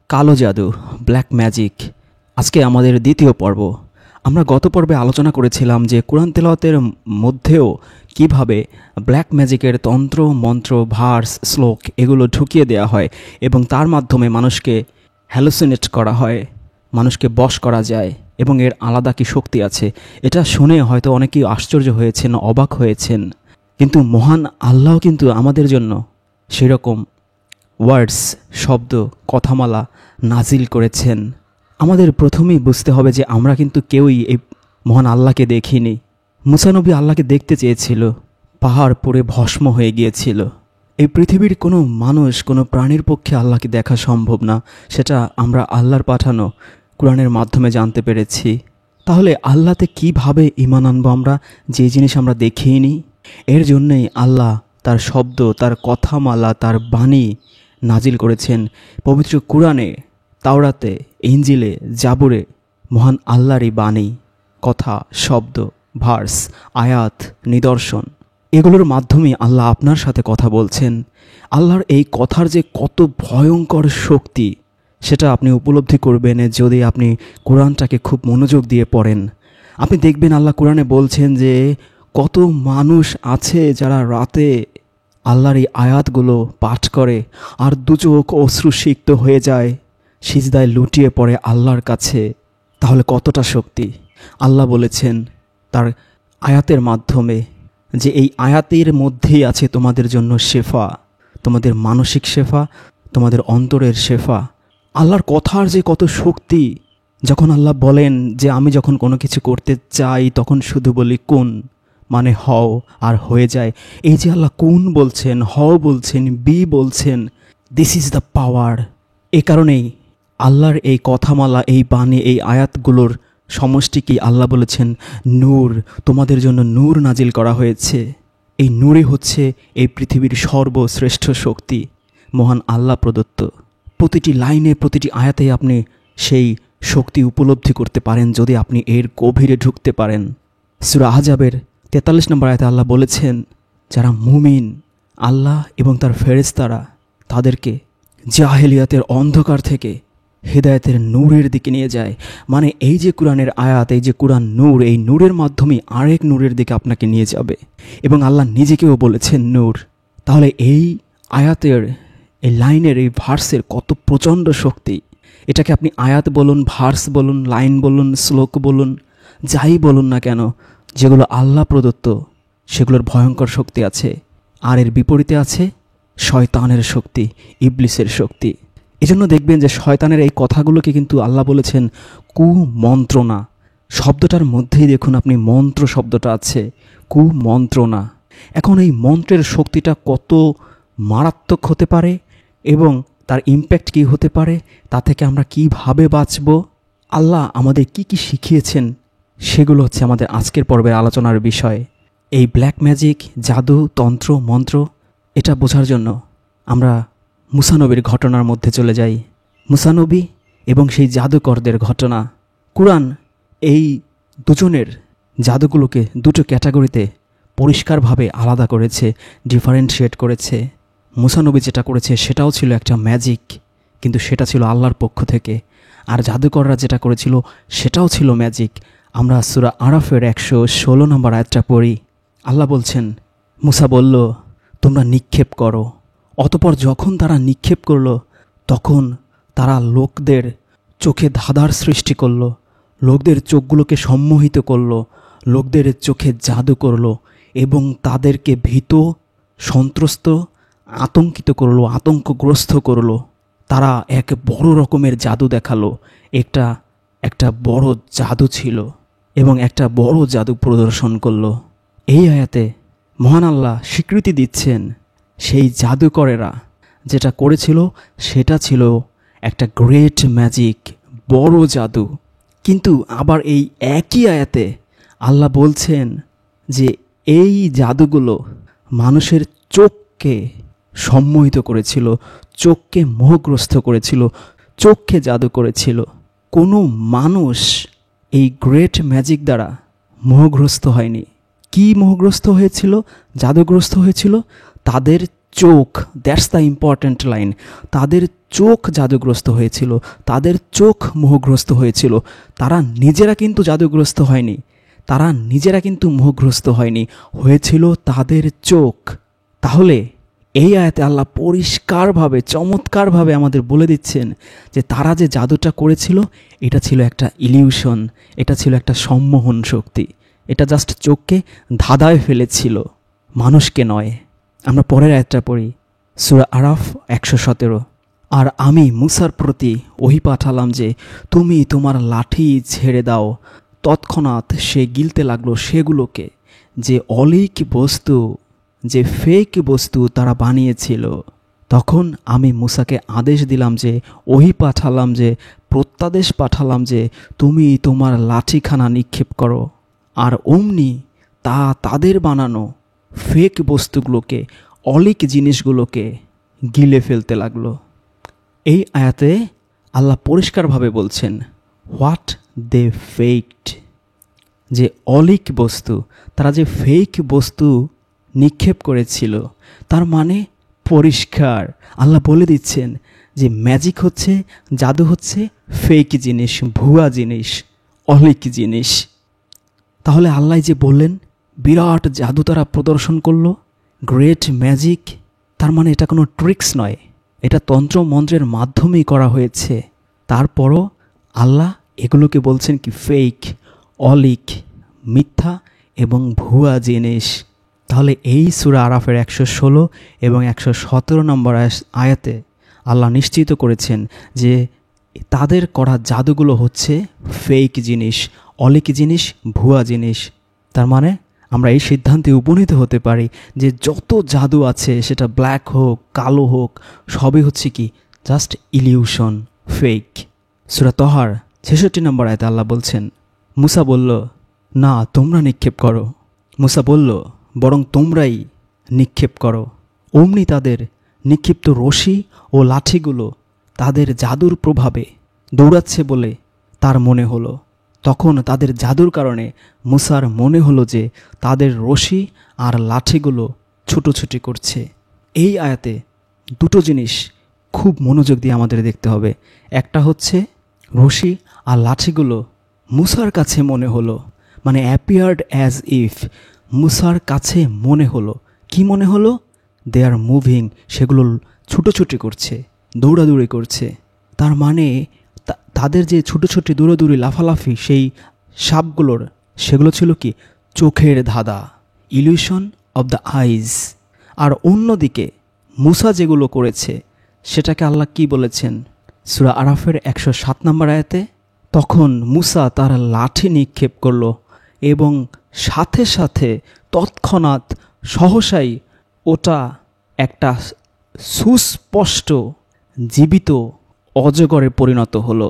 কালো জাদু, black magic. আজকে আমাদের দ্বিতীয় পর্ব। আমরা গত পর্বে আলোচনা করেছিলাম যে কোরআন তেলাওয়াতের মধ্যেও কিভাবে ব্ল্যাক ম্যাজিকের তন্ত্র মন্ত্র ভার্স শ্লোক এগুলো ঢুকিয়ে দেওয়া হয় এবং তার মাধ্যমে মানুষকে হ্যালুসিনেট করা হয়, মানুষকে বশ করা যায় এবং এর আলাদা কি শক্তি আছে। এটা শুনে হয়তো অনেকেই আশ্চর্য হয়েছেন, অবাক হয়েছেন, কিন্তু মহান আল্লাহ কিন্তু আমাদের জন্য সেরকম ওয়ার্ডস, শব্দ, কথামালা নাজিল করেছেন। আমাদের প্রথমেই বুঝতে হবে যে আমরা কিন্তু কেউই এই মহান আল্লাহকে দেখিনি। মুসা নবী আল্লাহকে দেখতে চেয়েছিল, পাহাড় পড়ে ভস্ম হয়ে গিয়েছিল। এই পৃথিবীর কোনো মানুষ, কোনো প্রাণীর পক্ষে আল্লাহকে দেখা সম্ভব না, সেটা আমরা আল্লাহর পাঠানো কোরআনের মাধ্যমে জানতে পেরেছি। তাহলে আল্লাহতে কিভাবে ঈমান আনবো আমরা, যে জিনিস আমরা দেখিনি? এর জন্যই আল্লাহ তার শব্দ, তার কথামালা, তার বাণী নাজিল করেছেন পবিত্র কুরআনে, তাওরাতে, ইঞ্জিলে, জাবুরে। মহান আল্লাহরই বাণী, কথা, শব্দ, ভার্স, আয়াত, নিদর্শন, এগুলোর মাধ্যমে আল্লাহ আপনার সাথে কথা বলছেন। আল্লাহর এই কথার যে কত ভয়ঙ্কর শক্তি, সেটা আপনি উপলব্ধি করবেন যদি আপনি কোরআনটাকে খুব মনোযোগ দিয়ে পড়েন। আপনি দেখবেন আল্লাহ কোরআনে বলছেন যে কত মানুষ আছে যারা রাতে আল্লাহর এই আয়াতগুলো পাঠ করে আর দুচোখ অশ্রুসিক্ত হয়ে যায়, সিজদায় লুটিয়ে পড়ে আল্লাহর কাছে। তাহলে কতটা শক্তি! আল্লাহ বলেছেন তার আয়াতের মাধ্যমে যে এই আয়াতের মধ্যেই আছে তোমাদের জন্য শেফা, তোমাদের মানসিক শেফা, তোমাদের অন্তরের শেফা। আল্লাহর কথার যে কত শক্তি! যখন আল্লাহ বলেন যে আমি যখন কোনো কিছু করতে চাই তখন শুধু বলি কুন, মানে হও, আর হয়ে যায়। এই যে আল্লাহ কুন বলছেন, হও বলছেন, বি বলছেন, দিস ইজ দ্য পাওয়ার। এ কারণেই আল্লাহর এই কথামালা, এই বাণী, এই আয়াতগুলোর সমষ্টিকেই আল্লাহ বলেছেন নূর। তোমাদের জন্য নূর নাজিল করা হয়েছে। এই নূরই হচ্ছে এই পৃথিবীর সর্বশ্রেষ্ঠ শক্তি, মহান আল্লাহ প্রদত্ত। প্রতিটি লাইনে, প্রতিটি আয়াতে আপনি সেই শক্তি উপলব্ধি করতে পারেন যদি আপনি এর গভীরে ঢুকতে পারেন। সূরা আহজাবের 43 নম্বর আয়াতে আল্লাহ বলেছেন যারা মুমিন, আল্লাহ এবং তার ফেরেশতারা তাদেরকে জাহেলিয়াতের অন্ধকার থেকে হেদায়েতের নূরের দিকে নিয়ে যায়। মানে এই যে কোরআনের আয়াত, এই যে কোরআন নূর, এই নূরের মাধ্যমে আরেক নূরের দিকে আপনাকে নিয়ে যাবে এবং আল্লাহ নিজেকেও বলেছেন নূর। তাহলে এই আয়াতের, এই লাইনের, এই ভার্সের কত প্রচণ্ড শক্তি! এটাকে আপনি আয়াত বলুন, ভার্স বলুন, লাইন বলুন, শ্লোক বলুন, যাই বলুন না কেন, যেগুলো আল্লাহ প্রদত্ত সেগুলোর ভয়ঙ্কর শক্তি আছে। আর এর বিপরীতে আছে শয়তানের শক্তি, ইবলিসের শক্তি। এজন্য দেখবেন যে শয়তানের এই কথাগুলোকে কিন্তু আল্লাহ বলেছেন কুমন্ত্রণা। শব্দটার মধ্যেই দেখুন আপনি মন্ত্র শব্দটা আছে, কুমন্ত্রণা। এখন এই মন্ত্রের শক্তিটা কত মারাত্মক হতে পারে এবং তার ইম্প্যাক্ট কী হতে পারে, তা থেকে আমরা কিভাবে বাঁচব, আল্লাহ আমাদের কি কি শিখিয়েছেন, সেগুলো হচ্ছে আমাদের আজকের পর্বের আলোচনার বিষয়। এই ব্ল্যাক ম্যাজিক, জাদু, তন্ত্র মন্ত্র, এটা বোঝার জন্য আমরা মুসা নবীর ঘটনার মধ্যে চলে যাই। মুসা নবী এবং সেই জাদুকরদের ঘটনা। কুরআন এই দুজনের জাদুগুলোকে দুটো ক্যাটাগরিতে পরিষ্কারভাবে আলাদা করেছে, ডিফারেন্সিয়েট করেছে। মুসা নবী যেটা করেছে সেটাও ছিল একটা ম্যাজিক, কিন্তু সেটা ছিল আল্লাহর পক্ষ থেকে। আর জাদুকররা যেটা করেছিল সেটাও ছিল ম্যাজিক। আমরা সূরা আরাফের 116 নম্বর আয়াতটা পড়ি। আল্লাহ বলছেন, মুসা বলল তোমরা নিক্ষেপ করো। অতপর যখন তারা নিক্ষেপ করল তখন তারা লোকদের চোখে ধাঁধার সৃষ্টি করল, লোকদের চোখগুলোকে সম্মোহিত করল, লোকদের চোখে জাদু করল এবং তাদেরকে ভীত, সন্ত্রস্ত, আতঙ্কিত করল, আতঙ্কগ্রস্ত করল। তারা এক বড় রকমের জাদু দেখালো। একটা বড় জাদু ছিল এবং একটা বড় জাদু প্রদর্শন করল। এই আয়াতে মহান আল্লাহ স্বীকৃতি দিচ্ছেন সেই জাদুকরেরা যেটা করেছিল সেটা ছিল একটা গ্রেট ম্যাজিক, বড় জাদু। কিন্তু আবার এই একই আয়াতে আল্লাহ বলছেন যে এই জাদুগুলো মানুষের চোখকে সম্মোহিত করেছিল, চোখকে মোহগ্রস্ত করেছিল, চোখকে জাদু করেছিল। কোনো মানুষ এই গ্রেট ম্যাজিক দ্বারা মোহগ্রস্ত হয়নি। কি মোহগ্রস্ত হয়েছিল, জাদুগ্রস্ত হয়েছিল? তাদের চোখ, দ্যাটস দ্য ইম্পর্ট্যান্ট লাইন, তাদের চোখ জাদুগ্রস্ত হয়েছিল, তাদের চোখ মোহগ্রস্ত হয়েছিল। তারা নিজেরা কিন্তু জাদুগ্রস্ত হয়নি, তারা নিজেরা কিন্তু মোহগ্রস্ত হয়নি, হয়েছিল তাদের চোখ। তাহলে এই আয়াতে আল্লাহ পরিষ্কারভাবে, চমৎকারভাবে আমাদের বলে দিচ্ছেন যে তারা যে জাদুটা করেছিল এটা ছিল একটা ইলিউশন, এটা ছিল একটা সম্মোহন শক্তি, এটা জাস্ট চোখকে ধাঁধায় ফেলেছিল, মানুষকে নয়। আমরা পরের আয়াতটা পড়ি, সূরা আরাফ 117। আর আমি মুসার প্রতি ওহী পাঠালাম যে তুমি তোমার লাঠি ছেড়ে দাও। তৎক্ষণাৎ সে গিলতে লাগলো সেগুলোকে, যে অলিক বস্তু, যে ফেক বস্তু তারা বানিয়েছিল। তখন আমি মুসাকে আদেশ দিলাম যে, ওহী পাঠালাম যে, প্রত্যাদেশ পাঠালাম যে তুমি তোমার লাঠিখানা নিক্ষেপ করো। আর অমনি তা তাদের বানানো ফেক বস্তুগুলোকে, অলিক জিনিসগুলোকে গিলে ফেলতে লাগলো। এই আয়াতে আল্লাহ পরিষ্কারভাবে বলছেন হোয়াট দে ফেকড, যে অলিক বস্তু, তারা যে ফেক বস্তু নিক্ষেপ করেছিল, তার মানে পরিষ্কার আল্লাহ বলে দিচ্ছেন যে ম্যাজিক হচ্ছে, জাদু হচ্ছে ফেক জিনিস, ভুয়া জিনিস, অলিক জিনিস। তাহলে আল্লাহ যে বললেন বিরাট জাদু তারা প্রদর্শন করলো, গ্রেট ম্যাজিক, তার মানে এটা কোনো ট্রিক্স নয়, এটা তন্ত্র মন্ত্রের মাধ্যমেই করা হয়েছে। তারপরও আল্লাহ এগুলোকে বলছেন কি ফেক, অলিক, মিথ্যা এবং ভুয়া জিনিস। তাহলে এই সূরা আরাফের 116 এবং 117 নম্বর আয়াতে আল্লাহ নিশ্চিত করেছেন যে তাদের করা জাদুগুলো হচ্ছে ফেক জিনিস, অলিক জিনিস, ভুয়া জিনিস। তার মানে আমরা এই সিদ্ধান্তে উপনীত হতে পারি যে যত জাদু আছে, সেটা ব্ল্যাক হোক, কালো হোক, সবই হচ্ছে কি জাস্ট ইলিউশন, ফেক। সূরা তহার 66 নম্বর আয়াতে আল্লাহ বলছেন, মুসা বলল, না তোমরা নিক্ষেপ করো। মুসা বলল, বরং তোমরাই নিক্ষেপ করো। অমনি তাদের নিক্ষিপ্ত রশি ও লাঠিগুলো তাদের জাদুর প্রভাবে দৌড়াচ্ছে বলে তার মনে হলো। তখন তাদের জাদুর কারণে মুসার মনে হলো যে তাদের রশি আর লাঠিগুলো ছুটোছুটি করছে। এই আয়াতে দুটো জিনিস খুব মনোযোগ দিয়ে আমাদের দেখতে হবে। একটা হচ্ছে রশি আর লাঠিগুলো মুসার কাছে মনে হলো, মানে অ্যাপিয়ার্ড অ্যাজ ইফ, মুসার কাছে মনে হলো। কি মনে হলো? দে আর মুভিং, সেগুলো ছুটোছুটি করছে, দৌড়াদৌড়ি করছে। তার মানে তাদের যে ছুটোছুটি, দৌড়াদৌড়ি, লাফালাফি, সেই সাপগুলোর, সেগুলো ছিল কি চোখের ধাঁধা, ইলিউশন অব দ্য আইজ। আর অন্যদিকে মুসা যেগুলো করেছে সেটাকে আল্লাহ কি বলেছেন সূরা আরাফের 107 নম্বর আয়াতে, তখন মুসা তার লাঠি নিক্ষেপ করল এবং সাথে সাথে তৎক্ষণাৎ সহসাই ওটা একটা সুস্পষ্ট জীবিত অজগরে পরিণত হলো।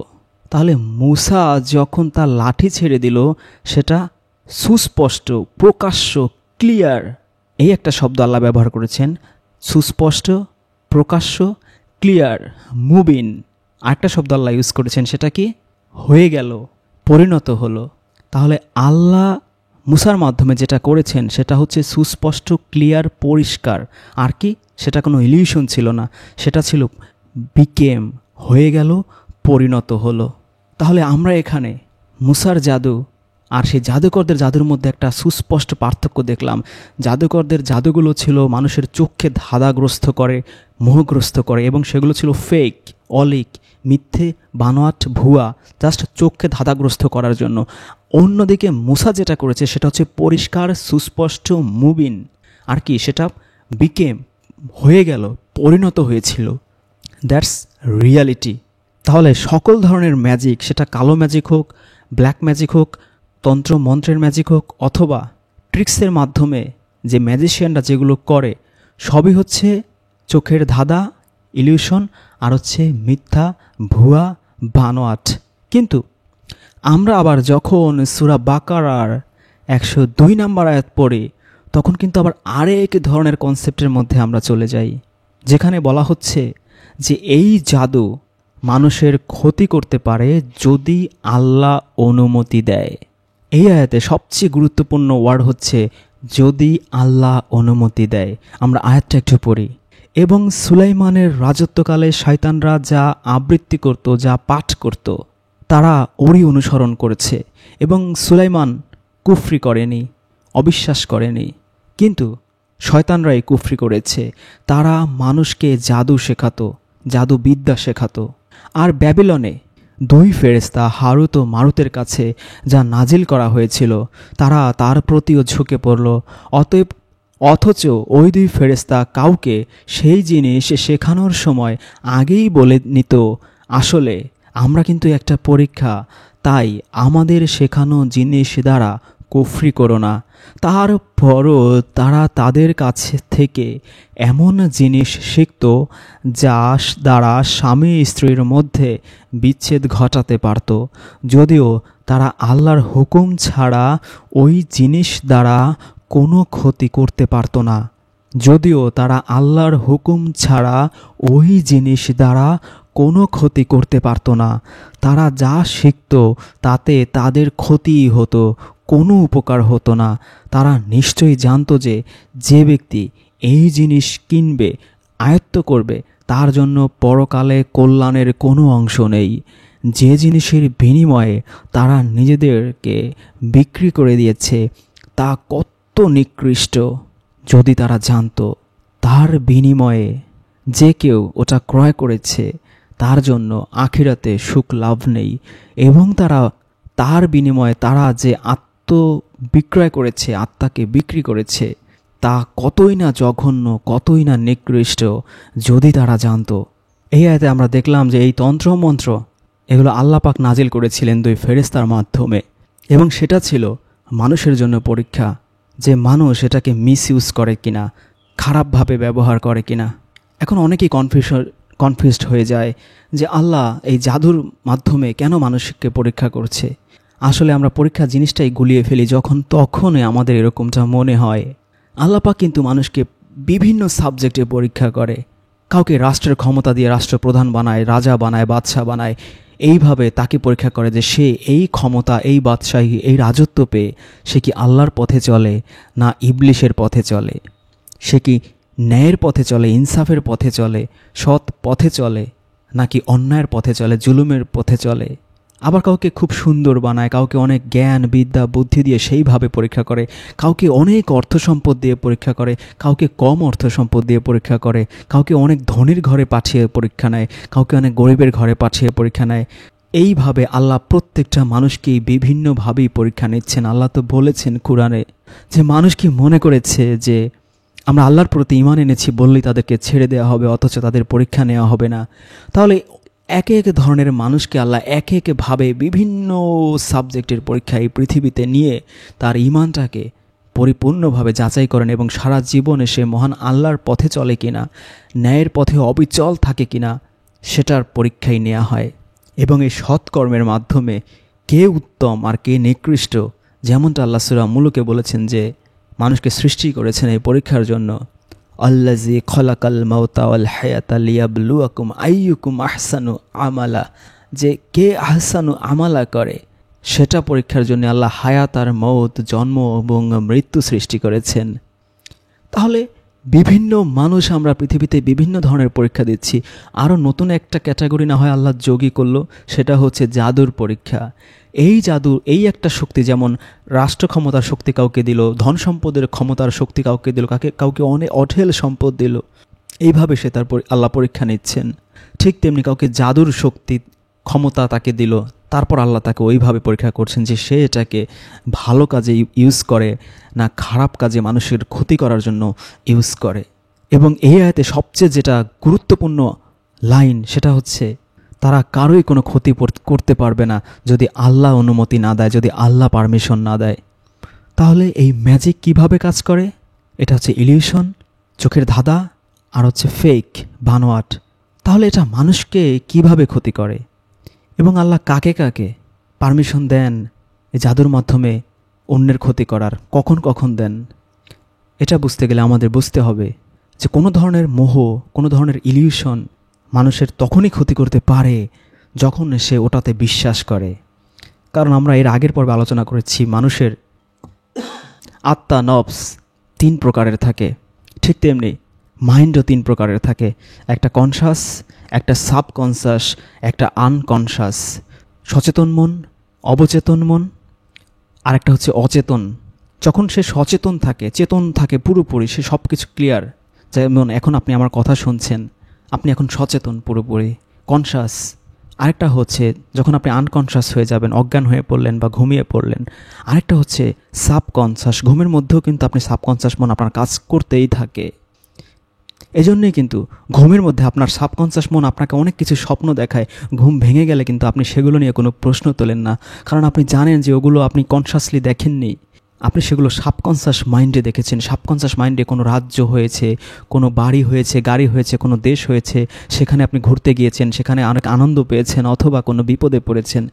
তাহলে মুসা যখন তার লাঠি ছেড়ে দিল, সেটা সুস্পষ্ট, প্রকাশ্য, ক্লিয়ার, এই একটা শব্দ আল্লাহ ব্যবহার করেছেন, সুস্পষ্ট, প্রকাশ্য, ক্লিয়ার, মুভিং। আরেকটা শব্দ আল্লাহ ইউজ করেছেন, সেটা কি হয়ে গেল, পরিণত হলো। তাহলে আল্লাহ মুসার মাধ্যমে যেটা করেছেন সেটা হচ্ছে সুস্পষ্ট, ক্লিয়ার, পরিষ্কার। আর কি, সেটা কোনো ইলিউশন ছিল না, সেটা ছিল বিকেম, হয়ে গেল, পরিণত হলো। তাহলে আমরা এখানে মুসার জাদু আর সেই জাদুকরদের জাদুর মধ্যে একটা সুস্পষ্ট পার্থক্য দেখলাম। জাদুকরদের জাদুগুলো ছিল মানুষের চোখকে ধাঁধাগ্রস্ত করে, মোহগ্রস্ত করে, এবং সেগুলো ছিল ফেক, অলিক, মিথ্যে, বানোয়াট, ভুয়া, জাস্ট চোখকে ধাঁধাগ্রস্ত করার জন্য। অন্যদিকে মুসা যেটা করেছে সেটা হচ্ছে পরিষ্কার, সুস্পষ্ট, মুভিং। আর কি, সেটা বিকেম, হয়ে গেল, পরিণত হয়েছিল। That's reality. তাহলে সকল ধরনের ম্যাজিক, সেটা কালো ম্যাজিক হোক, ব্ল্যাক ম্যাজিক হোক, তন্ত্র মন্ত্রের ম্যাজিক হোক, অথবা ট্রিক্সের মাধ্যমে যে ম্যাজিশিয়ানরা যেগুলো করে, সবই হচ্ছে চোখের ধাঁধা, ইলিউশন, আর হচ্ছে মিথ্যা, ভুয়া, বানোয়াট। কিন্তু আমরা আবার যখন সূরা বাকারার 102 নম্বর আয়াত পড়ি, তখন কিন্তু আবার আরেক ধরনের কনসেপ্টের মধ্যে আমরা চলে যাই, যেখানে বলা হচ্ছে যে এই জাদু মানুষের ক্ষতি করতে পারে যদি আল্লাহ অনুমতি দেয়। এই আয়াতে সবচেয়ে গুরুত্বপূর্ণ ওয়ার্ড হচ্ছে যদি আল্লাহ অনুমতি দেয়। আমরা আয়াতটা একটু পড়ি। এবং সুলাইমানের রাজত্বকালে শয়তানরা যা আবৃত্তি করত, যা পাঠ করত, তারা ওরই অনুসরণ করেছে এবং সুলাইমান কুফরি করেনি, অবিশ্বাস করেনি, কিন্তু শয়তানরাই কুফরি করেছে। তারা মানুষকে জাদু শেখাতো, জাদুবিদ্যা শেখাতো। আর ব্যাবিলনে দুই ফেরেশতা হারুত ও মারুতের কাছে যা নাজিল করা হয়েছিল, তারা তার প্রতিও ঝুঁকে পড়ল। অথচ ওই দুই ফেরেশতা কাউকে সেই জিনিস শেখানোর সময় আগেই বলে নিত, আসলে আমরা কিন্তু একটা পরীক্ষা, তাই আমাদের শেখানো জিনিস দ্বারা কুফরি করো না। তারপরও তারা তাদের কাছে থেকে এমন জিনিস শিখত যা দ্বারা স্বামী স্ত্রীর মধ্যে বিচ্ছেদ ঘটাতে পারত, যদিও তারা আল্লাহর হুকুম ছাড়া ওই জিনিস দ্বারা কোনো ক্ষতি করতে পারত না। যদিও তারা আল্লাহর হুকুম ছাড়া ওই জিনিস দ্বারা কোনো ক্ষতি করতে পারত না। তারা যা শিখত তাতে তাদের ক্ষতিই হতো, কোনো উপকার হতো না। তারা নিশ্চয়ই জানত যে যে ব্যক্তি এই জিনিস কিনবে, আয়ত্ত করবে, তার জন্য পরকালে কল্যাণের কোনো অংশ নেই। যে জিনিসের বিনিময়ে তারা নিজেদেরকে বিক্রি করে দিয়েছে তা কত নিকৃষ্ট, যদি তারা জানত তার বিনিময়ে যে কেউ ওটা ক্রয় করেছে তার জন্য আখিরাতে সুখ লাভ নেই, এবং তার বিনিময়ে তারা যে বিক্রয় করেছে, আত্মাকে বিক্রি করেছে, তা কতই না জঘন্য, কতই না নিকৃষ্ট, যদি তারা জানত। এই আয়াতে আমরা দেখলাম যে এই তন্ত্রমন্ত্র এগুলো আল্লাহ পাক নাজিল করেছিলেন দুই ফেরেশতার মাধ্যমে, এবং সেটা ছিল মানুষের জন্য পরীক্ষা, যে মানুষ এটাকে মিসইউজ করে কিনা, খারাপভাবে ব্যবহার করে কিনা। এখন অনেকেই কনফিউজড হয়ে যায় যে আল্লাহ এই জাদুর মাধ্যমে কেন মানুষকে পরীক্ষা করছে। আসলে আমরা পরীক্ষা জিনিসটাই গুলিয়ে ফেলি তখনই আমাদের এরকমটা মনে হয়। আল্লাহ পাক কিন্তু মানুষকে বিভিন্ন সাবজেক্টে পরীক্ষা করে। কাউকে রাষ্ট্রের ক্ষমতা দিয়ে রাষ্ট্রপ্রধান বানায়, রাজা বানায়, বাদশাহ বানায়। এইভাবে তাকে পরীক্ষা করে যে সে এই ক্ষমতা, এই বাদশাহী, এই রাজত্ব পেয়ে সে কি আল্লাহর পথে চলে না ইবলিশের পথে চলে, সে কি ন্যায়ের পথে চলে, ইনসাফের পথে চলে, সৎ পথে চলে, নাকি অন্যায়ের পথে চলে, জুলুমের পথে চলে। আবার কাউকে খুব সুন্দর বানায়, কাউকে অনেক জ্ঞান, বিদ্যা, বুদ্ধি দিয়ে সেইভাবে পরীক্ষা করে, কাউকে অনেক অর্থ সম্পদ দিয়ে পরীক্ষা করে, কাউকে কম অর্থ সম্পদ দিয়ে পরীক্ষা করে, কাউকে অনেক ধনীর ঘরে পাঠিয়ে পরীক্ষা নেয়, কাউকে অনেক গরিবের ঘরে পাঠিয়ে পরীক্ষা নেয়। এইভাবে আল্লাহ প্রত্যেকটা মানুষকেই বিভিন্নভাবেই পরীক্ষা নিচ্ছেন। আল্লাহ তো বলেছেন কুরআনে যে মানুষ কি মনে করেছে যে আমরা আল্লাহর প্রতি ঈমান এনেছি বললেই তাদেরকে ছেড়ে দেওয়া হবে, অথচ তাদের পরীক্ষা নেওয়া হবে না। তাহলে একে এক ধরনের মানুষকে আল্লাহ একে একভাবে বিভিন্ন সাবজেক্টের পরীক্ষা এই পৃথিবীতে নিয়ে তার ঈমানটাকে পরিপূর্ণভাবে যাচাই করেন, এবং সারা জীবনে সে মহান আল্লাহর পথে চলে কিনা, ন্যায়ের পথে অবিচল থাকে কিনা, সেটার পরীক্ষাই নেওয়া হয়। এবং এই সৎকর্মের মাধ্যমে কে উত্তম আর কে নিকৃষ্ট, যেমনটা আল্লাহ সূরা মুলুকে বলেছেন যে মানুষকে সৃষ্টি করেছেন এই পরীক্ষার জন্য। আল্লাযী খলাকাল মাউতা ওয়াল হায়াতা লিয়াবলুয়াকুম আইয়ুকুম আহসানু আমালা, যে কে আহসানু আমালা করে সেটা পরীক্ষার জন্য আল্লাহ হায়াত আর মৌত, জন্ম এবং মৃত্যু সৃষ্টি করেছেন। তাহলে বিভিন্ন মানুষ আমরা পৃথিবীতে বিভিন্ন ধরনের পরীক্ষা দিচ্ছি। আরও নতুন একটা ক্যাটাগরি না হয় আল্লাহ যোগী করলো, সেটা হচ্ছে জাদুর পরীক্ষা। এই জাদু, এই একটা শক্তি, যেমন রাষ্ট্র ক্ষমতার শক্তি কাউকে দিল, ধন সম্পদের ক্ষমতার শক্তি কাউকে দিল, কাউকে অনেক অঢেল সম্পদ দিল, এইভাবে সে তার আল্লাহ পরীক্ষা নিচ্ছেন। ঠিক তেমনি কাউকে জাদুর শক্তি, ক্ষমতা তাকে দিল, তারপর আল্লাহ তাকে ওইভাবে পরীক্ষা করছেন যে সে এটাকে ভালো কাজে ইউজ করে না খারাপ কাজে মানুষের ক্ষতি করার জন্য ইউজ করে। এবং এই আয়াতে সবচেয়ে যেটা গুরুত্বপূর্ণ লাইন সেটা হচ্ছে তারা কারোই কোনো ক্ষতি করতে পারবে না যদি আল্লাহ অনুমতি না দেয়, যদি আল্লাহ পারমিশন না দেয়। তাহলে এই ম্যাজিক কিভাবে কাজ করে? এটা হচ্ছে ইলিউশন, চোখের ধাঁধা, আর হচ্ছে ফেক, বানোয়াট। তাহলে এটা মানুষকে কিভাবে ক্ষতি করে এবং আল্লাহ কাকে কাকে পারমিশন দেন এই জাদুর মাধ্যমে অন্যের ক্ষতি করার, কখন কখন দেন? এটা বুঝতে গেলে আমাদের বুঝতে হবে যে কোনো ধরনের মোহ, কোনো ধরনের ইলিউশন মানুষের তখনই ক্ষতি করতে পারে যখন সে ওটাতে বিশ্বাস করে। কারণ আমরা এর আগের পর্বে আলোচনা করেছি মানুষের আত্মা, নফস 3 প্রকারের থাকে। ঠিক তেমনি মাইন্ডও 3 প্রকারের থাকে, একটা কনসাস, একটা সাবকনসাস, একটা আনকনসাস। সচেতন মন, অবচেতন মন, আর একটা হচ্ছে অচেতন। যখন সে সচেতন থাকে, চেতন থাকে পুরোপুরি, সে সব কিছু ক্লিয়ার। যেমন এখন আপনি আমার কথা শুনছেন, আপনি এখন সচেতন পুরোপুরি, কনসাস। আরেকটা হচ্ছে যখন আপনি আনকনসাস হয়ে যাবেন, অজ্ঞান হয়ে পড়লেন বা ঘুমিয়ে পড়লেন। আরেকটা হচ্ছে সাবকনসাস, ঘুমের মধ্যেও কিন্তু আপনি সাবকনসাস মন আপনার কাজ করতেই থাকে। এজন্যই কিন্তু ঘুমের মধ্যে আপনার সাবকনসাস মন আপনাকে অনেক কিছু স্বপ্ন দেখায়। ঘুম ভেঙে গেলে কিন্তু আপনি সেগুলো নিয়ে কোনো প্রশ্ন তোলেন না, কারণ আপনি জানেন যে ওগুলো আপনি কনসাসলি দেখেননি, আপনি সেগুলো সাবকনসাস মাইন্ডে দেখেছেন। সাবকনসাস মাইন্ডে কোনো রাজ্য হয়েছে, কোনো বাড়ি হয়েছে, গাড়ি হয়েছে, কোনো দেশ হয়েছে, সেখানে আপনি ঘুরতে গিয়েছেন, সেখানে অনেক আনন্দ পেয়েছেন, অথবা কোনো বিপদে পড়েছেন,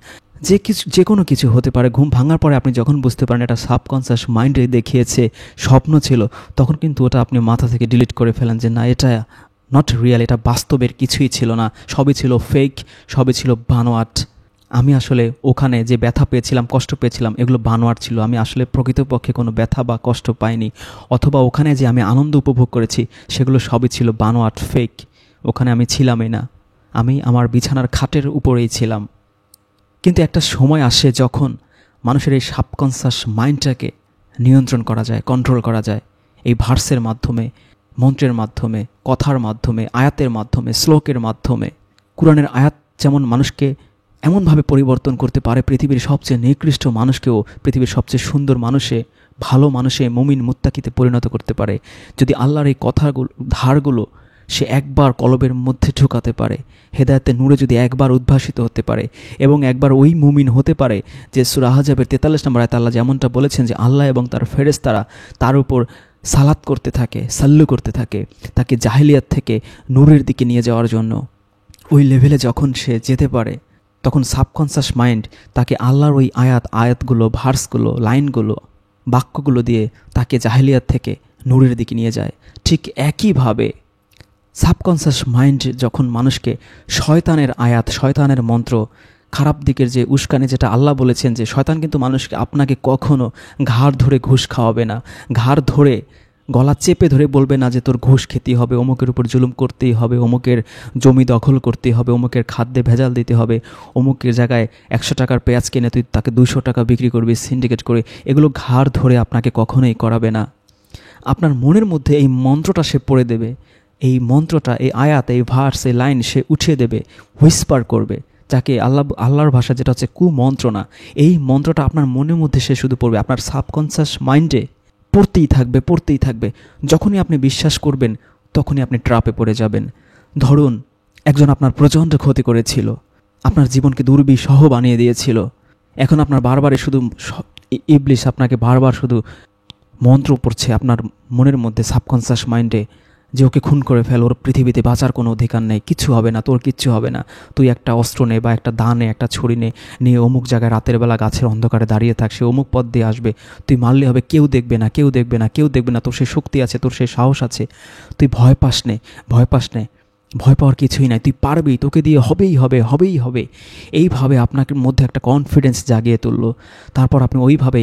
যে কোনো কিছু হতে পারে। ঘুম ভাঙার পরে আপনি যখন বুঝতে পারেন এটা সাবকনসাস মাইন্ডে দেখিয়েছে, স্বপ্ন ছিল, তখন কিন্তু ওটা আপনি মাথা থেকে ডিলিট করে ফেলেন যে না, এটা নট রিয়েল, এটা বাস্তবের কিছুই ছিল না, সবই ছিল ফেক, সবই ছিল বানোয়াট। আমি আসলে ওখানে যে ব্যথা পেয়েছিলাম, কষ্ট পেয়েছিলাম, এগুলো বানোয়াট ছিল। আমি আসলে প্রকৃতপক্ষে কোনো ব্যথা বা কষ্ট পাইনি। অথবা ওখানে যে আমি আনন্দ উপভোগ করেছি, সেগুলো সবই ছিল বানোয়াট, ফেক। ওখানে আমি ছিলামই না, আমি আমার বিছানার খাটের উপরেই ছিলাম। কিন্তু একটা সময় আসে যখন মানুষের এই সাবকনসাস মাইন্ডটাকে নিয়ন্ত্রণ করা যায়, কন্ট্রোল করা যায়, এই ভার্সের মাধ্যমে, মন্ত্রের মাধ্যমে, কথার মাধ্যমে, আয়াতের মাধ্যমে, শ্লোকের মাধ্যমে। কুরআনের আয়াত যেমন মানুষকে এমনভাবে পরিবর্তন করতে পারে, পৃথিবীর সবচেয়ে নিকৃষ্ট মানুষকেও পৃথিবীর সবচেয়ে সুন্দর মানুষে, ভালো মানুষে, মুমিন মুত্তাকিতে পরিণত করতে পারে, যদি আল্লাহর এই কথাগুলো, ধারগুলো সে একবার কলবের মধ্যে ঢুকাতে পারে, হেদায়েতের নূরে যদি একবার উদ্ভাসিত হতে পারে, এবং একবার ওই মুমিন হতে পারে যে সূরা আহজাবের 43 নম্বর আয়াতে আল্লাহ যেমনটা বলেছেন যে আল্লাহ এবং তার ফেরেশতারা তার উপর সালাত করতে থাকে, সাল্লু করতে থাকে, তাকে জাহেলিয়াত থেকে নূরের দিকে নিয়ে যাওয়ার জন্য। ওই লেভেলে যখন সে যেতে পারে, তখন সাবকনসাস মাইন্ড তাকে আল্লাহর ওই আয়াতগুলো, ভার্সগুলো, লাইনগুলো, বাক্যগুলো দিয়ে তাকে জাহেলিয়াত থেকে নূরের দিকে নিয়ে যায়। ঠিক একইভাবে সাবকনসাস মাইন্ড যখন মানুষকে শয়তানের আয়াত, শয়তানের মন্ত্র, খারাপ দিকের যে উস্কানি, যেটা আল্লাহ বলেছেন যে শয়তান কিন্তু মানুষকে, আপনাকে কখনো ঘাড় ধরে ঘুষ খাওয়াবে না, ঘাড় ধরে গলা চেপে ধরে বলবে না যে তোর ঘুষ খেতেই হবে, অমুকের উপর জুলুম করতেই হবে, অমুকের জমি দখল করতেই হবে, অমুকের খাদ্যে ভেজাল দিতে হবে, অমুকের জায়গায় 100 টাকার পেঁয়াজ কিনে তুই তাকে 200 টাকা বিক্রি করবি সিন্ডিকেট করে। এগুলো ঘাড় ধরে আপনাকে কখনোই করাবে না। আপনার মনের মধ্যে এই মন্ত্রটা সে পড়ে দেবে, এই মন্ত্রটা, এই আয়াত, এই ভার্স, এই লাইন সে উঠিয়ে দেবে, হুইসপার করবে, যাকে আল্লাহর ভাষা যেটা হচ্ছে কুমন্ত্রণা। এই মন্ত্রটা আপনার মনের মধ্যে সে শুধু পড়বে, আপনার সাবকনসাস মাইন্ডে পড়তেই থাকবে, পড়তেই থাকবে। যখনই আপনি বিশ্বাস করবেন, তখনই আপনি ট্রাপে পড়ে যাবেন। ধরুন একজন আপনার প্রচণ্ড ক্ষতি করেছিল, আপনার জীবনকে দুর্বিষহ বানিয়ে দিয়েছিল। এখন আপনার বারবার শুধু ইবলিশ আপনাকে বারবার শুধু মন্ত্র পড়ছে আপনার মনের মধ্যে, সাবকনসাস মাইন্ডে, যে ওকে খুন করে ফেল, ওর পৃথিবীতে বাঁচার কোনো অধিকার নেই, কিচ্ছু হবে না, তোর কিচ্ছু হবে না, তুই একটা অস্ত্র নে বা একটা দা নে, একটা ছুরি নিয়ে অমুক জায়গায় রাতের বেলা গাছের অন্ধকারে দাঁড়িয়ে থাক, সে অমুক পথ দিয়ে আসবে, তুই মারলে হবে, কেউ দেখবে না, কেউ দেখবে না, কেউ দেখবে না, তোর সে শক্তি আছে, তোর সে সাহস আছে, তুই ভয় পাস নে, ভয় পাস নে, ভয় পাওয়ার কিছুই নাই, তুই পারবি, তোকে দিয়ে হবেই হবে, হবেই হবে। এইভাবে আপনার মধ্যে একটা কনফিডেন্স জাগিয়ে তুললো। তারপর আপনি ওইভাবে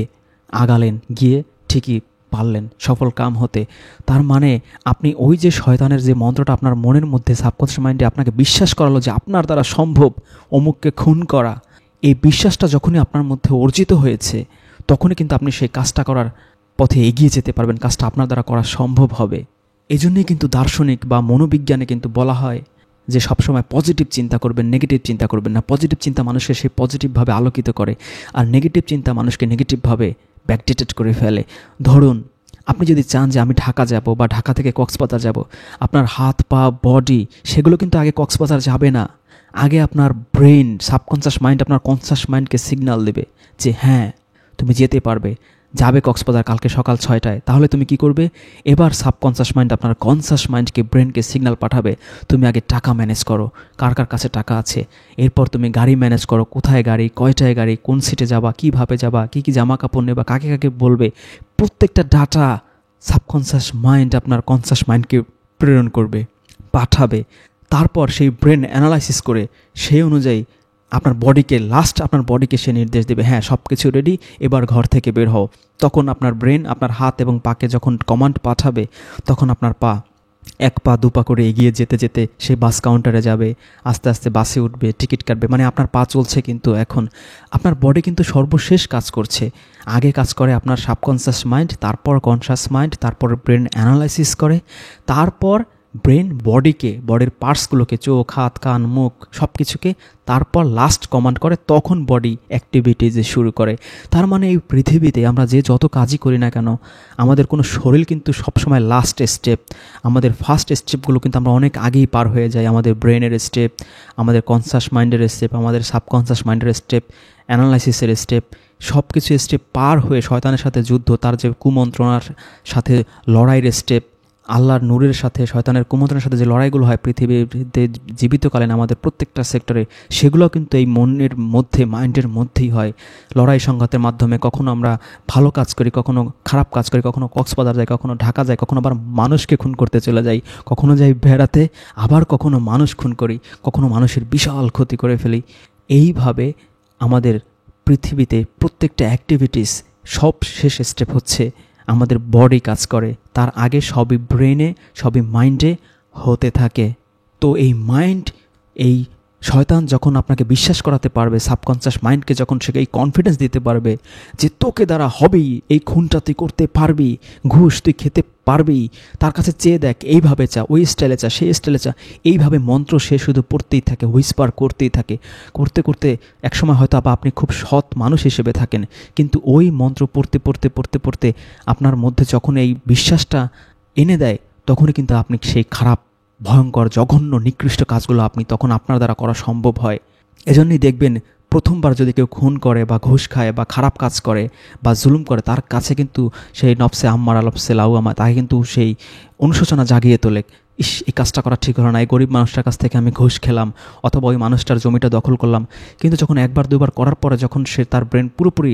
আগালেন, গিয়ে ঠিকই পারলেন সফল কাম হতে। তার মানে আপনি ওই যে শয়তানের যে মন্ত্রটা আপনার মনের মধ্যে, সাবকনশিয়াস মাইন্ডে আপনাকে বিশ্বাস করালো যে আপনার দ্বারা সম্ভব অমুককে খুন করা, এই বিশ্বাসটা যখনই আপনার মধ্যে অর্জিত হয়েছে, তখনই কিন্তু আপনি সেই কাজটা করার পথে এগিয়ে যেতে পারবেন, কাজটা আপনার দ্বারা করা সম্ভব হবে। এই জন্যই কিন্তু দার্শনিক বা মনোবিজ্ঞানে কিন্তু বলা হয় যে সবসময় পজিটিভ চিন্তা করবেন, নেগেটিভ চিন্তা করবেন না। পজিটিভ চিন্তা মানুষকে সেই পজিটিভভাবে আলোকিত করে, আর নেগেটিভ চিন্তা মানুষকে নেগেটিভভাবে ব্যাকডেটেড করে ফেলে। ধরুন আপনি যদি চান যে আমি ঢাকা যাব বা ঢাকা থেকে কক্সবাজার যাব, আপনার হাত পা বডি সেগুলো কিন্তু আগে কক্সবাজার যাবে না। আগে আপনার ব্রেন, সাবকনশিয়াস মাইন্ড আপনার কনশিয়াস মাইন্ডকে সিগন্যাল দেবে যে হ্যাঁ তুমি যেতে পারবে, যাবে কক্সবাজার কালকে সকাল 6টায়। তাহলে তুমি কি করবে? এবার সাবকনশিয়াস মাইন্ড আপনার কনশিয়াস মাইন্ডকে, ব্রেনকে সিগন্যাল পাঠাবে, তুমি আগে টাকা ম্যানেজ করো, কার কার কাছে টাকা আছে। এরপর তুমি গাড়ি ম্যানেজ করো, কোথায় গাড়ি, কয়টায় গাড়ি, কোন সিটে যাবা, কীভাবে যাবা, কী কী জামা কাপড় নেবা, কাকে কাকে বলবে, প্রত্যেকটা ডাটা সাবকনশিয়াস মাইন্ড আপনার কনশিয়াস মাইন্ডকে প্রেরণ করবে, পাঠাবে। তারপর সেই ব্রেন অ্যানালাইসিস করে সেই অনুযায়ী আপনার বডিকে সে নির্দেশ দেবে, হ্যাঁ সব কিছু রেডি, এবার ঘর থেকে বের হও। তখন আপনার ব্রেন আপনার হাত এবং পাকে যখন কমান্ড পাঠাবে, তখন আপনার পা এক পা দু পা করে এগিয়ে যেতে যেতে সে বাস কাউন্টারে যাবে, আস্তে আস্তে বাসে উঠবে, টিকিট কাটবে। মানে আপনার পা চলছে, কিন্তু এখন আপনার বডি কিন্তু সর্বশেষ কাজ করছে। আগে কাজ করে আপনার সাবকনসিয়াস মাইন্ড, তারপর কনসাস মাইন্ড, তারপর ব্রেন অ্যানালাইসিস করে, তারপর ব্রেন বডির পার্টসগুলোকে, চোখ, হাত, কান, মুখ সব কিছুকে, তারপর লাস্ট কমান্ড করে, তখন বডি অ্যাক্টিভিটিজ শুরু করে। তার মানে এই পৃথিবীতে আমরা যে যত কাজই করি না কেন, আমাদের কোনো শরীর কিন্তু সবসময় লাস্ট স্টেপ। আমাদের ফার্স্ট স্টেপগুলো কিন্তু আমরা অনেক আগেই পার হয়ে যাই। আমাদের ব্রেনের স্টেপ, আমাদের কনসাস মাইন্ডের স্টেপ, আমাদের সাবকনসাস মাইন্ডের স্টেপ, অ্যানালাইসিসের স্টেপ, সব কিছু স্টেপ পার হয়ে শয়তানের সাথে যুদ্ধ, তার যে কুমন্ত্রণার সাথে লড়াইয়ের স্টেপ, আল্লাহর নূরের সাথে শয়তানের কুমন্ত্রণার সাথে যে লড়াইগুলো হয় পৃথিবীতে জীবিতকালীন আমাদের প্রত্যেকটা সেক্টরে, সেগুলো কিন্তু এই মনের মধ্যে, মাইন্ডের মধ্যেই হয়। লড়াই সংঘাতের মাধ্যমে কখনো আমরা ভালো কাজ করি, কখনো খারাপ কাজ করি, কখনো কক্সবাজার যাই, কখনো ঢাকা যাই, কখনো আবার মানুষকে খুন করতে চলে যাই, কখনো যাই বেড়াতে, আবার কখনো মানুষ খুন করি, কখনো মানুষের বিশাল ক্ষতি করে ফেলি। এইভাবে আমাদের পৃথিবীতে প্রত্যেকটা অ্যাক্টিভিটিস সব শেষ স্টেপ হচ্ছে আমাদের বডি কাজ করে, তার আগে সবই ব্রেনে, সবই মাইন্ডে হতে থাকে। তো এই মাইন্ড, এই শয়তান যখন আপনাকে বিশ্বাস করাতে পারবে, সাবকনসিয়াস মাইন্ডকে যখন সে এই কনফিডেন্স দিতে পারবে যে তোকে দ্বারা হবেই, এই খুনটা তুই করতে পারবি, ঘুষ তুই খেতে পারবি, তার কাছে চেয়ে দেখ, এইভাবে চা, ওই স্টাইলে চা, সেই স্টাইলে চা, এইভাবে মন্ত্র সে শুধু পড়তেই থাকে, হুইসপার করতেই থাকে। করতে করতে একসময় হয়তো আপনি খুব সৎ মানুষ হিসেবে থাকেন, কিন্তু ওই মন্ত্র পড়তে পড়তে পড়তে পড়তে আপনার মধ্যে যখন এই বিশ্বাসটা এনে দেয়, তখনই কিন্তু আপনি সেই খারাপ, ভয়ঙ্কর, জঘন্য, নিকৃষ্ট কাজগুলো তখন আপনার দ্বারা করা সম্ভব হয়। এজন্যই দেখবেন প্রথমবার যদি কেউ খুন করে বা ঘুষ খায় বা খারাপ কাজ করে বা জুলুম করে, তার কাছে কিন্তু সেই নফসে আম্মারা নফসে লাওয়ামা, তাকে কিন্তু সেই অনুশোচনা জাগিয়ে তোলে। ইস, এই কাজটা করা ঠিক হলো না, এই গরিব মানুষটার কাছ থেকে আমি ঘুষ খেলাম, অথবা ওই মানুষটার জমিটা দখল করলাম। কিন্তু যখন একবার দুবার করার পরে যখন সে তার ব্রেন পুরোপুরি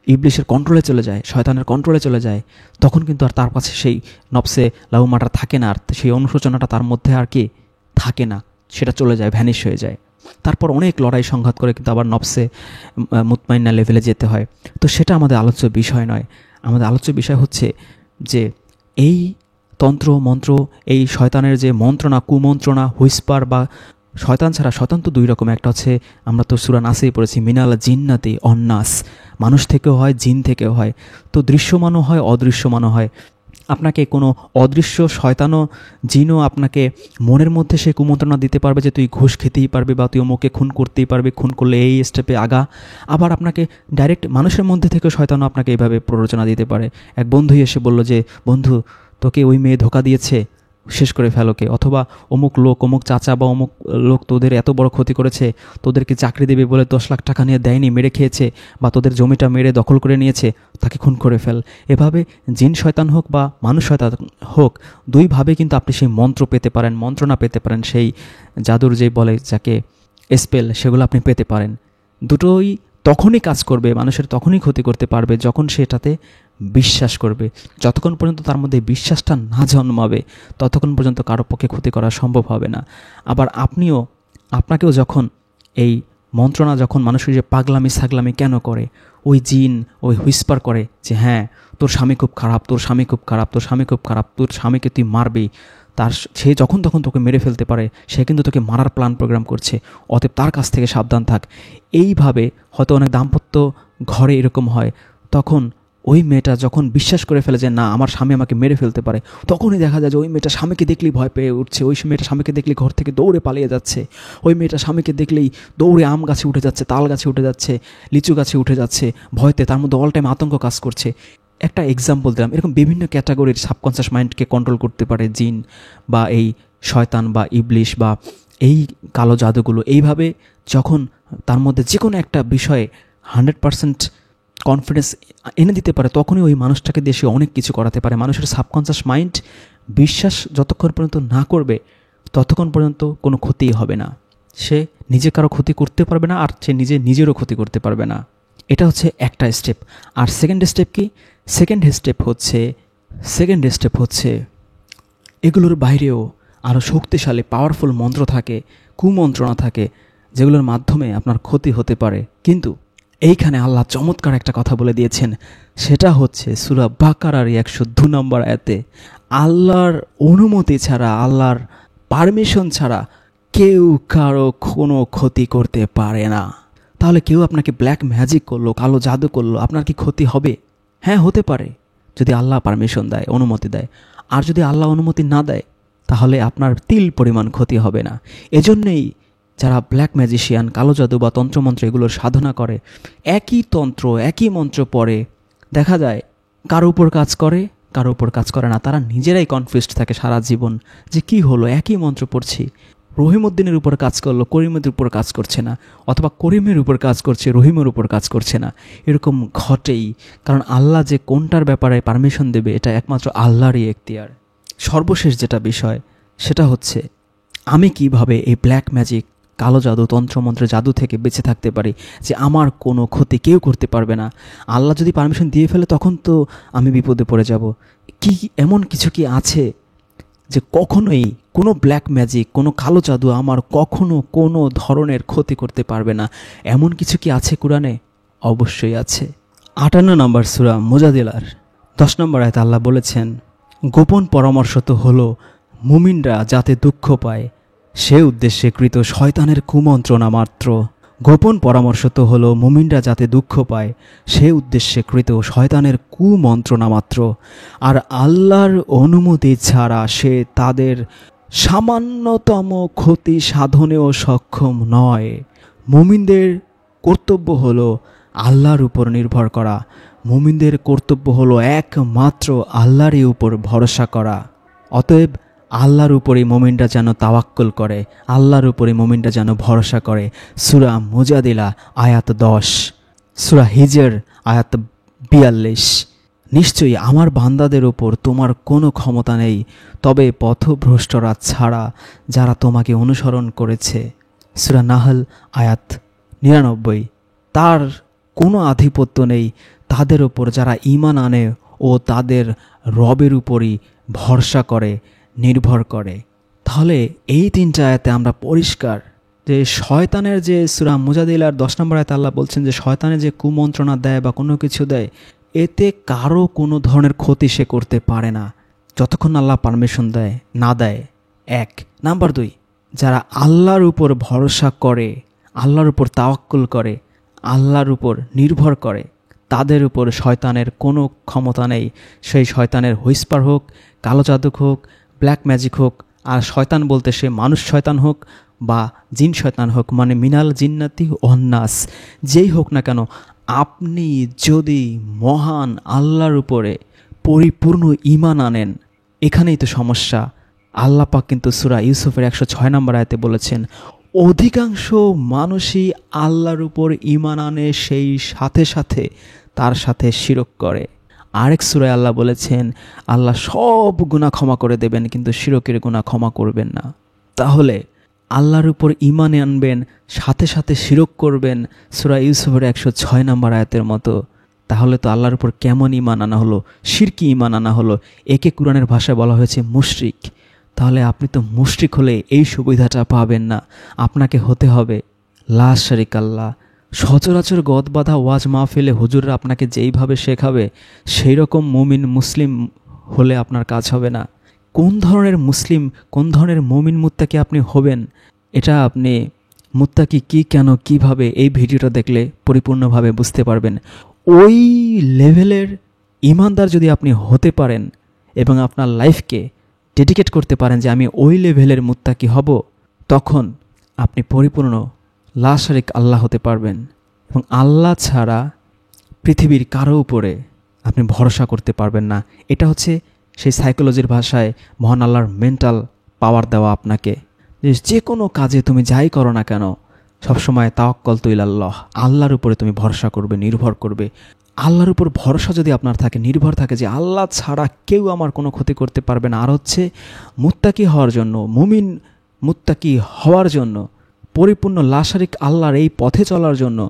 ইবলিশের কন্ট্রোলে চলে যায়, শয়তানের কন্ট্রোলে চলে যায়, তখন কিন্তু আর তার কাছে সেই নফসে লাউমাটা থাকে না, আর সেই অনুশোচনাটা তার মধ্যে আর কি থাকে না, সেটা চলে যায়, ভ্যানিশ হয়ে যায়। তারপর অনেক লড়াই সংঘাত করে কিন্তু আবার নফসে মুতমাইন্না লেভেলে যেতে হয়। তো সেটা আমাদের আলোচ্য বিষয় নয়। আমাদের আলোচ্য বিষয় হচ্ছে যে এই তন্ত্র মন্ত্র, এই শয়তানের যে মন্ত্রণা, কুমন্ত্রণা, হুইসপার বা শয়তান ছাড়া, শয়তান তো দুই রকম, একটা হচ্ছে আমরা তো সূরা নাসেই পড়েছি, মিনাল জিন্নাতি অন্নাস, মানুষ থেকেও হয়, জিন থেকেও হয়। তো দৃশ্যমানও হয়, অদৃশ্যমানও হয়। আপনাকে কোনো অদৃশ্য শয়তানও, জিনও আপনাকে মনের মধ্যে সে কুমন্ত্রণা দিতে পারবে যে তুই ঘুষ খেতেই পারবি, বা তুই ওকে খুন করতেই পারবি, খুন করলে এই স্টেপে আগা। আবার আপনাকে ডাইরেক্ট মানুষের মধ্যে থেকেও শয়তানও আপনাকে এইভাবে প্ররোচনা দিতে পারে। এক বন্ধুই এসে বলল যে বন্ধু, তোকে ওই মেয়ে ধোকা দিয়েছে, শেষ করে ফেলোকে, অথবা অমুক লোক, অমুক চাচা বা অমুক লোক তোদের এত বড় ক্ষতি করেছে, তোদেরকে চাকরি দেবে বলে 10 লাখ টাকা নিয়ে দেয়নি, মেরে খেয়েছে, বা তোদের জমিটা মেরে দখল করে নিয়েছে, তাকে খুন করে ফেল। এভাবে জিন শয়তান হোক বা মানুষ শয়তান হোক, দুইভাবে কিন্তু আপনি সেই মন্ত্র পেতে পারেন, মন্ত্রণা পেতে পারেন, সেই জাদুর যে বলে যাকে স্পেল, সেগুলো আপনি পেতে পারেন। দুটোই তখনই কাজ করবে, মানুষের তখনই ক্ষতি করতে পারবে যখন সেটাতে বিশ্বাস করবে। যতক্ষণ পর্যন্ত তার মধ্যে বিশ্বাসটা না জন্মাবে, ততক্ষণ পর্যন্ত কারো পক্ষে ক্ষতি করা সম্ভব হবে না। আবার আপনাকেও যখন এই মন্ত্রণা, যখন মানুষের যে পাগলামি সাগলামি কেন করে, ওই জিন ওই হুইসপার করে যে হ্যাঁ তোর স্বামী খুব খারাপ, তোর স্বামী খুব খারাপ, তোর স্বামী খুব খারাপ, তোর স্বামীকে তুই মারবি, সে যখন তখন তোকে মেরে ফেলতে পারে, সে কিন্তু তোকে মারার প্ল্যান প্রোগ্রাম করছে, অতএব তার কাছ থেকে সাবধান থাক। এইভাবে হয়তো অনেক দাম্পত্য ঘরে এরকম হয়। তখন ওই মেয়েটা যখন বিশ্বাস করে ফেলে যে না, আমার স্বামী আমাকে মেরে ফেলতে পারে, তখনই দেখা যায় যে ওই মেয়েটা স্বামীকে দেখলেই ভয় পেয়ে উঠছে, ওই মেয়েটা স্বামীকে দেখলেই ঘর থেকে দৌড়ে পালিয়ে যাচ্ছে, ওই মেয়েটা স্বামীকে দেখলেই দৌড়ে আম গাছে উঠে যাচ্ছে, তাল গাছে উঠে যাচ্ছে, লিচু গাছে উঠে যাচ্ছে, ভয়তে তার মধ্যে অল টাইম আতঙ্ক কাজ করছে। একটা এক্সাম্পল দিলাম, এরকম বিভিন্ন ক্যাটাগরির সাবকনসিয়াস মাইন্ডকে কন্ট্রোল করতে পারে জিন বা এই শয়তান বা ইবলিশ বা এই কালো জাদুগুলো। এইভাবে যখন তার মধ্যে যে কোনো একটা বিষয়ে 100% কনফিডেন্স এনে দিতে পারে, তখনই ওই মানুষটাকে দিয়ে সে অনেক কিছু করাতে পারে। মানুষের সাবকনসিয়াস মাইন্ড বিশ্বাস যতক্ষণ পর্যন্ত না করবে, ততক্ষণ পর্যন্ত কোনো ক্ষতিই হবে না। সে নিজে কারো ক্ষতি করতে পারবে না, আর সে নিজেরও ক্ষতি করতে পারবে না। এটা হচ্ছে একটা স্টেপ। আর সেকেন্ড স্টেপ কি? সেকেন্ড স্টেপ হচ্ছে এগুলোর বাইরেও আরও শক্তিশালী পাওয়ারফুল মন্ত্র থাকে, কুমন্ত্রণা থাকে, যেগুলোর মাধ্যমে আপনার ক্ষতি হতে পারে। কিন্তু এইখানে আল্লাহ চমৎকার একটা কথা বলে দিয়েছেন, সেটা হচ্ছে সূরা বাকারার 102 নম্বর আয়াতে আল্লাহর অনুমতি ছাড়া, আল্লাহর পারমিশন ছাড়া কেউ কারো কোনো ক্ষতি করতে পারে না। তাহলে কেউ আপনাকে ব্ল্যাক ম্যাজিক করলো, কালো জাদু করলো, আপনার কি ক্ষতি হবে? হ্যাঁ, হতে পারে, যদি আল্লাহ পারমিশন দেয়, অনুমতি দেয়। আর যদি আল্লাহ অনুমতি না দেয়, তাহলে আপনার তিল পরিমাণ ক্ষতি হবে না। এজন্যই যারা ব্ল্যাক ম্যাজিশিয়ান, কালো জাদু বা তন্ত্রমন্ত্র এগুলোর সাধনা করে, একই তন্ত্র একই মন্ত্র পড়ে, দেখা যায় কারো উপর কাজ করে, কারো উপর কাজ করে না। তারা নিজেরাই কনফিউজড থাকে সারা জীবন যে কি হলো, একই মন্ত্র পড়ছি, রহিমউদ্দিনের উপর কাজ করলো, করিমের উপর কাজ করছে না, অথবা করিমের উপর কাজ করছে, রহিমের উপর কাজ করছে না। এরকম ঘটেই, কারণ আল্লাহ যে কোনটার ব্যাপারে পারমিশন দেবে এটা একমাত্র আল্লাহরই এখতিয়ার। সর্বশেষ যেটা বিষয় সেটা হচ্ছে আমি কিভাবে এই ব্ল্যাক ম্যাজিক, কালো জাদু, তন্ত্রমন্ত্র, জাদু থেকে বেঁচে থাকতে পারি, যে আমার কোনো ক্ষতি কেউ করতে পারবে না। আল্লাহ যদি পারমিশন দিয়ে ফেলে তখন তো আমি বিপদে পড়ে যাব। কি এমন কিছু কি আছে যে কখনোই কোনো ব্ল্যাক ম্যাজিক, কোনো কালো জাদু আমার কখনো কোনো ধরনের ক্ষতি করতে পারবে না? এমন কিছু কি আছে কোরআনে? অবশ্যই আছে। 58 নম্বর সূরা মুজাদিলার 10 নম্বর আয়াতে আল্লাহ বলেছেন, গোপন পরামর্শ তো হলো মুমিনরা যাতে দুঃখ পায় সে উদ্দেশ্যে কৃত শয়তানের কুমন্ত্রণা মাত্র। গোপন পরামর্শ তো হলো মুমিনরা যাতে দুঃখ পায় সে উদ্দেশ্যে কৃত শয়তানের কুমন্ত্রণা মাত্র। আর আল্লাহর অনুমতি ছাড়া সে তাদের সামান্যতম ক্ষতি সাধনেও সক্ষম নয়। মুমিনদের কর্তব্য হলো আল্লাহর উপর নির্ভর করা। মুমিনদের কর্তব্য হলো একমাত্র আল্লাহরই উপর ভরসা করা। অতএব আল্লাহর উপরই মুমিনরা যেন তাওয়াক্কুল করে, আল্লাহর উপরই মুমিনরা যেন ভরসা করে। সূরা মুজাদিলা আয়াত 10, সূরা হিজর আয়াত 42। নিশ্চয়ই আমার বান্দাদের উপর তোমার কোনো ক্ষমতা নেই, তবে পথভ্রষ্টরা ছাড়া যারা তোমাকে অনুসরণ করেছে। সূরা নাহল আয়াত 99। তার কোনো আধিপত্য নেই তাদের উপর যারা ঈমান আনে ও তাদের রবের উপরই ভরসা করে, নির্ভর করে। তাহলে এই 3টা আয়াতে আমরা পরিষ্কার যে শয়তানের যে সূরা মুজাদিলার 10 নম্বর আয়াতে আল্লাহ বলছেন যে শয়তানের যে কুমন্ত্রণা দেয় বা কোনো কিছু দেয়, এতে কারো কোনো ধরনের ক্ষতি সে করতে পারে না যতক্ষণ আল্লাহ পারমিশন দেয় না দেয়। 1 নাম্বার 2, যারা আল্লাহর উপর ভরসা করে, আল্লাহর উপর তাওয়াক্কুল করে, আল্লাহর উপর নির্ভর করে, তাদের উপর শয়তানের কোনো ক্ষমতা নেই। সেই শয়তানের হুইসপার হোক, কালো জাদুক হোক, ব্ল্যাক ম্যাজিক হোক। আর শয়তান বলতে সে মানুষ শয়তান হোক বা জিন শয়তান হোক, মানে মিনাল জিন্নাতি ওয়ান্নাস, যেই হোক না কেন, আপনি যদি মহান আল্লাহর উপরে পরিপূর্ণ ঈমান আনেন, এখানেই তো সমস্যা। আল্লাহ পাক কিন্তু সূরা ইউসুফের 106 নম্বর আয়াতে বলেছেন, অধিকাংশ মানুষই আল্লাহর উপর ঈমান আনে, সেই সাথে সাথে তার সাথে শিরক করে। আরেক সূরায় আল্লাহ বলেছেন, আল্লাহ সব গুনাহ ক্ষমা করে দেবেন কিন্তু শিরকের গুনাহ ক্ষমা করবেন না। তাহলে আল্লাহর উপর ঈমান আনবেন, সাথে সাথে শিরক করবেন, সূরা ইউসুফের 106 নম্বর আয়াতের মতো। তাহলে তো আল্লাহর উপর কেমন ঈমান আনা হলো? শিরকি ঈমান আনা হলো। একে কোরআনের ভাষায় বলা হয়েছে মুশরিক। তাহলে আপনি তো মুশরিক হলে এই সুবিধাটা পাবেন না। আপনাকে হতে হবে লা শারিকা আল্লাহ। সচরাচর গদ বাঁধা ওয়াজ মাহফিলে হুজুররা আপনাকে যেইভাবে শেখাবে সেই রকম মুমিন মুসলিম হলে আপনার কাজ হবে না। কোন ধরনের মুসলিম, কোন ধরনের মুমিন মুত্তাকি আপনি হবেন, এটা আপনি মুত্তাকি কি, কেন, কিভাবে, এই ভিডিওটা দেখলে পরিপূর্ণভাবে বুঝতে পারবেন। ওই লেভেলের ইমানদার যদি আপনি হতে পারেন এবং আপনার লাইফকে ডেডিকেট করতে পারেন যে আমি ওই লেভেলের মুত্তাকি হব, তখন আপনি পরিপূর্ণ লা শারিক আল্লাহ হতে পারবেন। এবং আল্লাহ ছাড়া পৃথিবীর কারো উপরে আপনি ভরসা করতে পারবেন না। এটা হচ্ছে সেই সাইকোলজির ভাষায় মহান আল্লাহর মেন্টাল পাওয়ার দেওয়া আপনাকে, যে কোনো কাজে তুমি যাই করো না কেন সবসময় তাওয়াক্কালতু ইলাল্লাহ, আল্লাহর উপরে তুমি ভরসা করবে, নির্ভর করবে। আল্লাহর উপর ভরসা যদি আপনার থাকে, নির্ভর থাকে যে আল্লাহ ছাড়া কেউ আমার কোনো ক্ষতি করতে পারবে না। আর হচ্ছে মুত্তাকি হওয়ার জন্য, মুমিন মুত্তাকি হওয়ার জন্য, পরিপূর্ণ লা শারিক আল্লাহর এই পথে চলার জন্য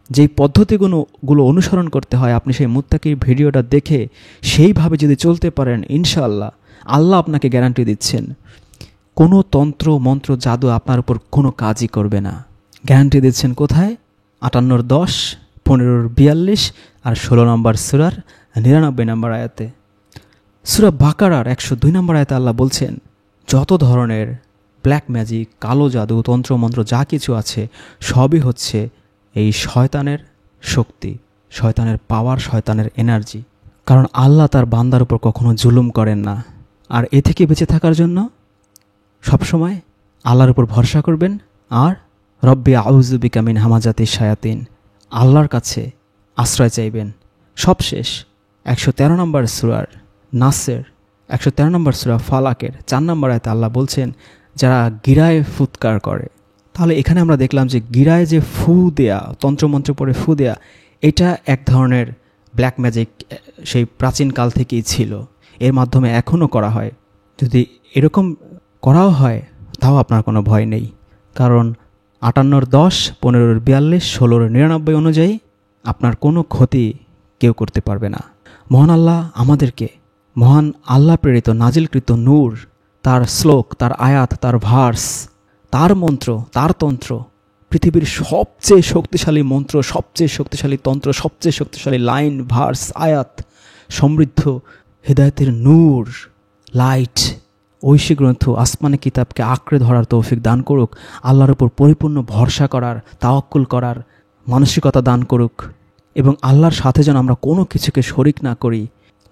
যেই পদ্ধতিগুলো অনুসরণ করতে হয়, আপনি সেই মুত্তাকির ভিডিওটা দেখে সেইভাবে যদি চলতে পারেন, ইনশাআল্লাহ আল্লাহ আপনাকে গ্যারান্টি দিচ্ছেন কোনো তন্ত্র মন্ত্র জাদু আপনার উপর কোনো কাজই করবে না। গ্যারান্টি দিচ্ছেন কোথায়? 58-10, 15-42 আর 16 নম্বর সূরার 99 নম্বর আয়াতে। সূরা বাকারার 102 নম্বর আয়াতে আল্লাহ বলছেন, যত ধরনের ব্ল্যাক ম্যাজিক, কালো জাদু, তন্ত্রমন্ত্র যা কিছু আছে সবই হচ্ছে এই শয়তানের শক্তি, শয়তানের পাওয়ার, শয়তানের এনার্জি। কারণ আল্লাহ তার বান্দার উপর কখনো জুলুম করেন না। আর এ থেকে বেঁচে থাকার জন্য সবসময় আল্লাহর উপর ভরসা করবেন আর রব্বি আউযু বিকা মিন হামাজাতিশ শায়াতিন, আল্লাহর কাছে আশ্রয় চাইবেন। সবশেষ 113 নম্বর সূরার নাসের 113 নম্বর সূরা ফালাকের 4 নম্বর আয়াতে আল্লাহ বলছেন, যারা গিরায় ফুৎকার করে। তাহলে এখানে আমরা দেখলাম যে গিরায় যে ফু দেয়া, তন্ত্রমন্ত্র পরে ফু দেয়া, এটা এক ধরনের ব্ল্যাক ম্যাজিক, সেই প্রাচীনকাল থেকেই ছিল। এর মাধ্যমে এখনও করা হয়। যদি এরকম করাও হয় তাও আপনার কোনো ভয় নেই, কারণ 58-10, 15-42, 16-99 অনুযায়ী আপনার কোনো ক্ষতি কেউ করতে পারবে না। মহান আল্লাহ আমাদেরকে মহান আল্লাহ প্রেরিত নাজিলকৃত নূর, তার শ্লোক, তার আয়াত, তার ভার্স, তার মন্ত্র, তার তন্ত্র, পৃথিবীর সবচেয়ে শক্তিশালী মন্ত্র, সবচেয়ে শক্তিশালী তন্ত্র, সবচেয়ে শক্তিশালী লাইন, ভার্স, আয়াত, সমৃদ্ধ হেদায়েতের নূর, লাইট, ঐশী গ্রন্থ, আসমানি কিতাবকে আঁকড়ে ধরার তৌফিক দান করুক। আল্লাহর উপর পরিপূর্ণ ভরসা করার, তাওয়াক্কুল করার মানসিকতা দান করুক। এবং আল্লাহর সাথে যেন আমরা কোনো কিছুকে শরিক না করি।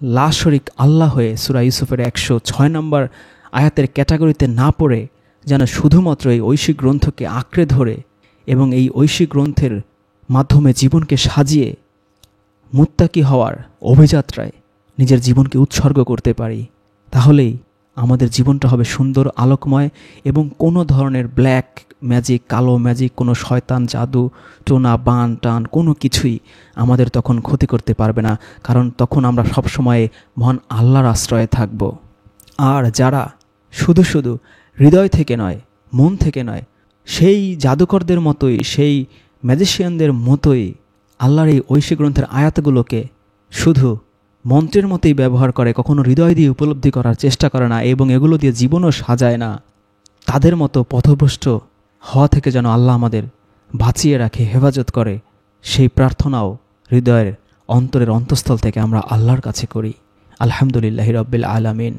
লা শরিক আল্লাহ হয়ে সূরা ইউসুফের 106 নম্বর আয়াতের ক্যাটাগরিতে না পড়ে যেন শুধুমাত্র এই ঐশী গ্রন্থকে আঁকড়ে ধরে এবং এই ঐশী গ্রন্থের মাধ্যমে জীবনকে সাজিয়ে মুত্তাকি হওয়ার অভিযাত্রায় নিজের জীবনকে উৎসর্গ করতে পারি। তাহলেই আমাদের জীবনটা হবে সুন্দর, আলোকময় এবং কোনো ধরনের ব্ল্যাক ম্যাজিক, কালো ম্যাজিক, কোনো শয়তান, জাদু, টোনা, বান টান কোনো কিছুই আমাদের তখন ক্ষতি করতে পারবে না। কারণ তখন আমরা সবসময় মহান আল্লাহর আশ্রয়ে থাকব। আর যারা শুধু শুধু হৃদয় থেকে নয়, মন থেকে নয়, সেই জাদুকরদের মতোই, সেই ম্যাজিশিয়ানদের মতোই আল্লাহর এই ঐশী গ্রন্থের আয়াতগুলোকে শুধু মন্ত্রের মতোই ব্যবহার করে, কখনো হৃদয় দিয়ে উপলব্ধি করার চেষ্টা করে না এবং এগুলো দিয়ে জীবনও সাজায় না, তাদের মতো পথভ্রষ্ট হওয়া থেকে যেন আল্লাহ আমাদের বাঁচিয়ে রাখে, হেফাজত করে, সেই প্রার্থনাও হৃদয়ের অন্তরের অন্তঃস্থল থেকে আমরা আল্লাহর কাছে করি। আলহামদুলিল্লাহি রাব্বিল আলামিন।